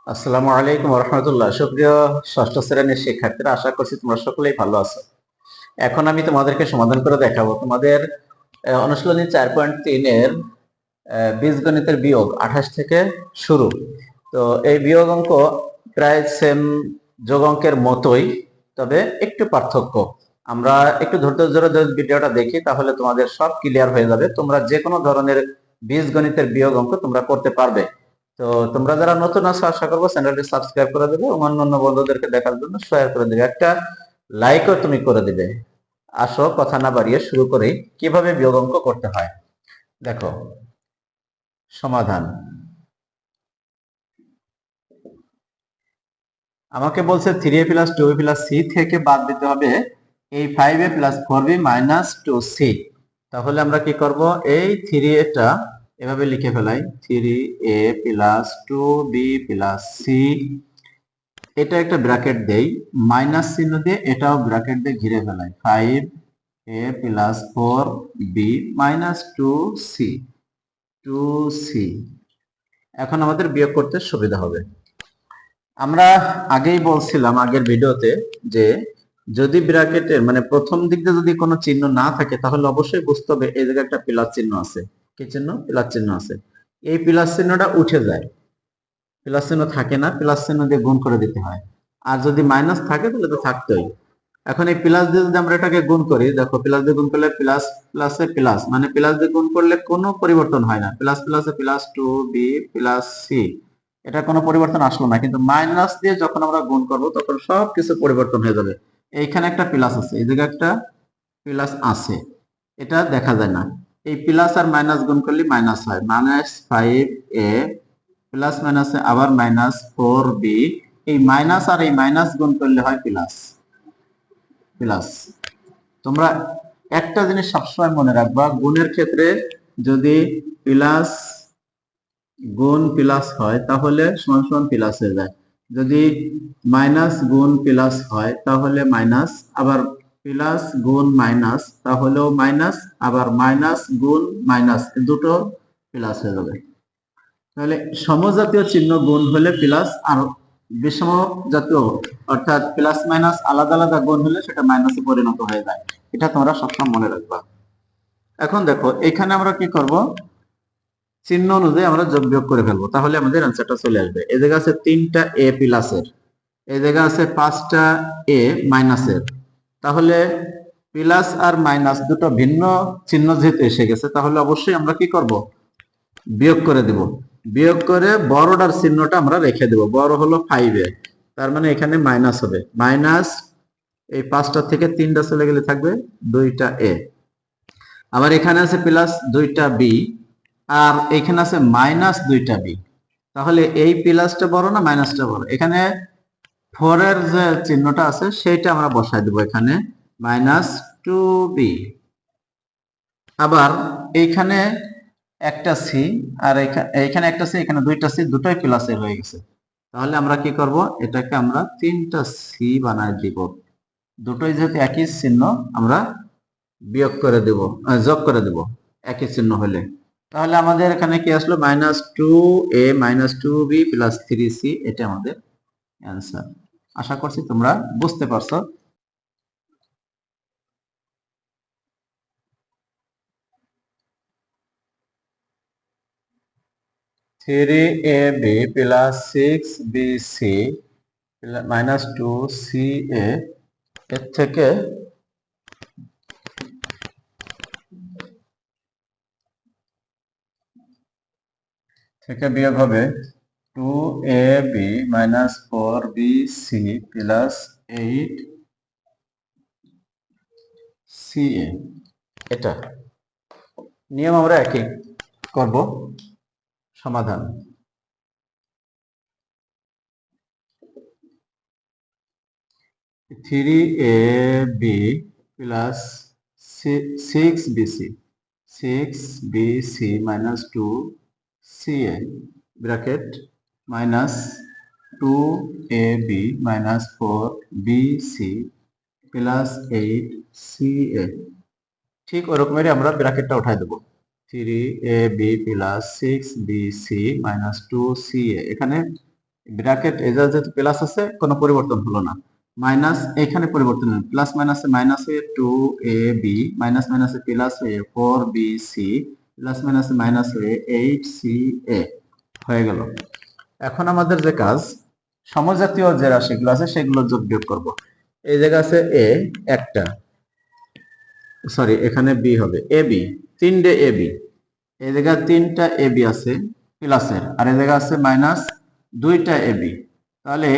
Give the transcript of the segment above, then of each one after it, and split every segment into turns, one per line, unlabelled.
আসসালামু আলাইকুম রহমতুল্লাহ। সুপ্রিয় ষষ্ঠ শ্রেণীর শিক্ষার্থীরা, আশা করছি তোমরা সকলেই ভালো আছো। এখন আমি তোমাদেরকে সমাধান করে দেখাবো তোমাদের অনুশীলনী 4.3 এর বীজগণিতের বিয়োগ 28 থেকে শুরু। তো এই বিয়োগ অঙ্ক প্রায় সেম যোগ অঙ্কের মতোই, তবে একটু পার্থক্য। আমরা একটু ধৈর্য ধরে যদি ভিডিওটা দেখি তাহলে তোমাদের সব ক্লিয়ার হয়ে যাবে। তোমরা যে কোনো ধরনের বীজগণিতের বিয়োগ অঙ্ক তোমরা করতে পারবে। তো তোমরা যারা নতুন আছো, আশা করবো চ্যানেলটি সাবস্ক্রাইব করে দেবে এবং অন্যান্য বন্ধুদেরকে দেখার জন্য শেয়ার করে দেবে, একটা লাইকও তুমি করে দিবে। আসো কথা না বাড়িয়ে শুরু করি কিভাবে বিয়োগ অঙ্ক করতে হয়। দেখো সমাধান। আমাকে বলছে 3a plus 2b plus c থেকে বাদ দিতে হবে এই 5a plus 4b minus 2c। তাহলে আমরা কি করব, এই 3a টা এভাবে লিখে ফেলাই, 3a plus 2b plus c, এটা একটা ব্র্যাকেট দেই, মাইনাস চিহ্ন দিয়ে এটাও ব্র্যাকেট দিয়ে ঘিরে ফেলাই, 5a plus 4b minus 2c। এখন আমাদের বিয়োগ করতে সুবিধা হবে। আমরা আগেই বলছিলাম আগের ভিডিওতে যে যদি ব্র্যাকেটের মানে প্রথম দিক দিয়ে যদি কোনো চিহ্ন না থাকে তাহলে অবশ্যই বুঝতে হবে এই জায়গায় একটা প্লাস চিহ্ন আছে। কি চিহ্ন? প্লাস চিহ্ন আছে। এই প্লাস চিহ্নটা উঠে যায়, প্লাস চিহ্ন থাকে না, প্লাস চিহ্ন দিয়ে গুণ করে দিতে হয়। আর যদি মাইনাস থাকে তাহলে তো থাকতোই। এখন এই প্লাস দিয়ে যদি আমরা এটাকে গুণ করি, দেখো প্লাস দিয়ে গুণ করলে প্লাস প্লাসে প্লাস, মানে প্লাস দিয়ে গুণ করলে কোনো পরিবর্তন হয় না, প্লাস প্লাসে প্লাস 2b প্লাস c, এটা কোনো পরিবর্তন আসলো না। কিন্তু মাইনাস দিয়ে যখন আমরা গুণ করব তখন সব কিছু পরিবর্তন হয়ে যাবে। এইখানে একটা প্লাস আছে, এই জায়গায় একটা প্লাস আছে, এটা দেখা যায় না। এই প্লাস আর মাইনাস গুণ করলে মাইনাস হয়, মাইনাস 5a প্লাস মাইনাসে আবার মাইনাস 4b, এই মাইনাস আর এই মাইনাস গুণ করলে হয় প্লাস প্লাস। তোমরা একটা জিনিস সবসময় মনে রাখবা, গুণের ক্ষেত্রে যদি প্লাস গুণ প্লাস হয় তাহলে সমান সমান প্লাস হয়ে যায়, যদি মাইনাস গুণ প্লাস হয় তাহলে মাইনাস, আবার প্লাস গুণ মাইনাস তাহলেও মাইনাস, আবার মাইনাস গুণ মাইনাস, দুটো প্লাস হয়ে যাবে। তাহলে সমজাতীয় চিহ্ন গুণ হলে প্লাস, আর বিষম জাতীয় অর্থাৎ প্লাস মাইনাস আলাদা আলাদা গুণ হলে সেটা মাইনাসে পরিণত হয়ে যায়। এটা তোমরা সবসময় মনে রাখবা। এখন দেখো এখানে আমরা কি করব, চিহ্ন অনুযায়ী আমরা যোগ বিয়োগ করে ফেলবো, তাহলে আমাদের অ্যান্সারটা চলে আসবে। এই জায়গা আছে 3টা এ প্লাসের, এই জায়গা আছে 5টা এ মাইনাসের। তাহলে প্লাস আর মাইনাস দুটো ভিন্ন চিহ্ন যেহেতু এসে গেছে, তাহলে অবশ্যই আমরা কি করব, বিয়োগ করে দেব। বিয়োগ করে বড়টার চিহ্নটা আমরা রেখে দেব, বড় হলো 5a, তার মানে এখানে মাইনাস হবে, মাইনাস এই 5টা থেকে 3টা চলে গেলে থাকবে 2টা এ। আবার এখানে আছে প্লাস 2টা বি, আর এখানে আছে মাইনাস 2টা বি। তাহলে এই প্লাসটা বড় না মাইনাসটা বড়? এখানে 4 এর যে চিহ্নটা আছে সেইটা আমরা বসাই দেব এখানে, মাইনাস 2b। আবার এইখানে একটা সি, আর এইখানে একটা সি, এখানে দুইটা সি, দুটোই প্লাসে হয়ে গেছে। তাহলে আমরা কি করব, এটাকে আমরা 3টা সি বানায় দিব। দুটোই যেহেতু একই চিহ্ন আমরা বিয়োগ করে দেব, যোগ করে দেব একই চিহ্ন হলে। তাহলে আমাদের এখানে কি আসলো, -2a - 2b + 3c, এটা আমাদের অ্যান্সার। আশা করছি তোমরা বুঝতে পারছো। 3ab + 6bc - 2ca এর থেকে বিয়োগ হবে 2ab - 4bc + 8ca। এটা নিয়ম আমরা একই করব। সমাধান। Three a b plus 6bc, 6bc minus 2ca bracket minus 2ab minus 4bc plus 8ca। ঠিক ওরকমেরই আমরা ব্র্যাকেটটা উঠাই দেবো, 3ab plus 6bc minus 2ca। এখানে ব্র্যাকেট এই যেহেতু প্লাস আছে কোনো পরিবর্তন হলো না, মাইনাস এখানে পরিবর্তন হলো, প্লাস মাইনাসে মাইনাস হয়ে 2ab, মাইনাস মাইনাসে প্লাস হয়ে 4bc, প্লাস মাইনাসে মাইনাস হয়ে 8ca হয়ে গেল। এখন আমাদের যে কাজ, সমজাতীয় যে রাশিগুলো আছে সেগুলো যোগ বিয়োগ করব। এই জায়গা আছে a একটা, সরি এখানে b হবে, ab তিনটে ab, এই জায়গায় তিনটা ab আছে প্লাসের, আর এই জায়গা আছে মাইনাস দুইটা ab। তাহলে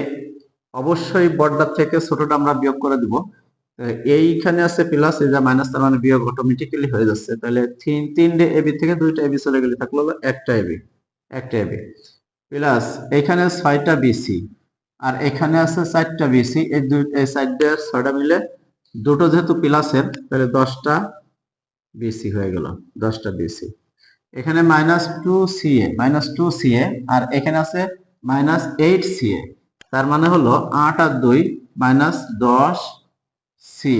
অবশ্যই বড়টা থেকে ছোটটা আমরা বিয়োগ করে দিব। এইখানে আছে প্লাস, এই যে মাইনাস, তার মানে বিয়োগ অটোমেটিক্যালি হয়ে যাচ্ছে। তাহলে তিনটে ab থেকে দুইটা ab চলে গেলে থাকলো একটা ab, একটা ab প্লাস এখানে 6টা বিসি, আর এখানে আছে 4টা বিসি, এই সাইডে 6টা মিলে দুটো যেহেতু প্লাসের, তাহলে 10টা বিসি হয়ে গেল, 10টা বিসি। এখানে -2ca, -2ca, আর এখানে আছে -8ca, তার মানে হলো 8 আর 2 -10ca।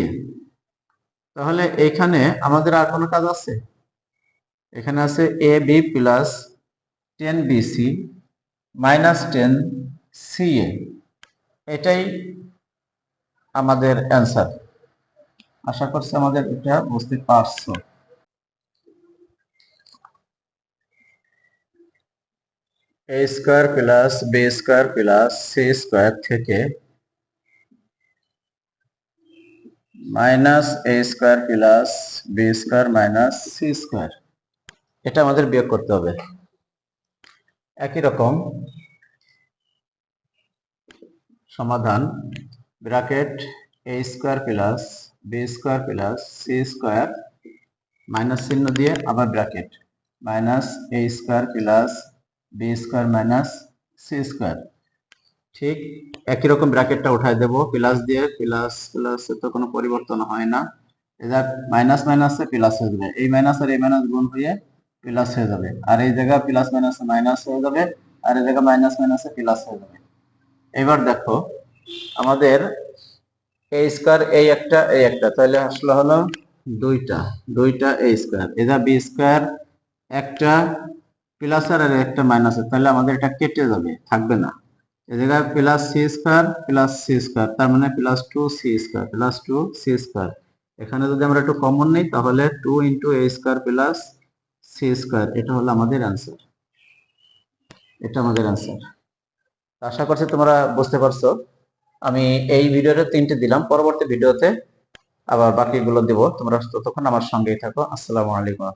তাহলে এখানে আমাদের আর কোনো কাজ আছে? এখানে আছে ab প্লাস 10bc -10ca, এটাই আমাদের অ্যান্সার। আশা করছি আমাদের এটা বুঝতে পারছো। a square plus b square plus c square থেকে minus a square plus b square minus c square, এটা আমাদের বিয়োগ করতে হবে। একই রকম সমাধান, bracket a square plus b square plus c square, minus চিহ্ন দিয়ে আবার bracket, minus a square plus b square minus c square. ঠিক একই রকম ব্র্যাকেটটা উঠাই দেব প্লাস দিয়ে, প্লাস প্লাসে তো কোনো পরিবর্তন হয় না, এটা মাইনাস মাইনাসে প্লাস হয়ে যাবে, এই মাইনাস আর এই মাইনাস গুণ হয়ে প্লাস হয়ে যাবে, আর এই জায়গা প্লাস মাইনাসে মাইনাস হয়ে যাবে, আর এই জায়গা মাইনাস মাইনাসে প্লাস হয়ে যাবে। এবার দেখো আমাদের a স্কয়ার এই একটা, তাহলে আসলে হলো দুইটা a স্কয়ার, এটা b স্কয়ার একটা প্লাস আর একটা মাইনাস, তাহলে আমাদের এটা কেটে যাবে, থাকবে না। এই জায়গায় প্লাস সি স্কয়ার, তার মানে +2c স্কয়ার, +2c স্কয়ার। এখানে যদি আমরা একটু কমন নেই তাহলে 2 × a square plus c square, এটা হলো আমাদের অ্যান্সার। এটা আমাদের অ্যান্সার। আশা করছি তোমরা বুঝতে পারছো। আমি এই ভিডিওতে 3টে দিলাম, পরবর্তী ভিডিওতে আবার বাকিগুলো দেব। তোমরা ততক্ষণ আমার সঙ্গেই থাকো। আসসালামু আলাইকুম।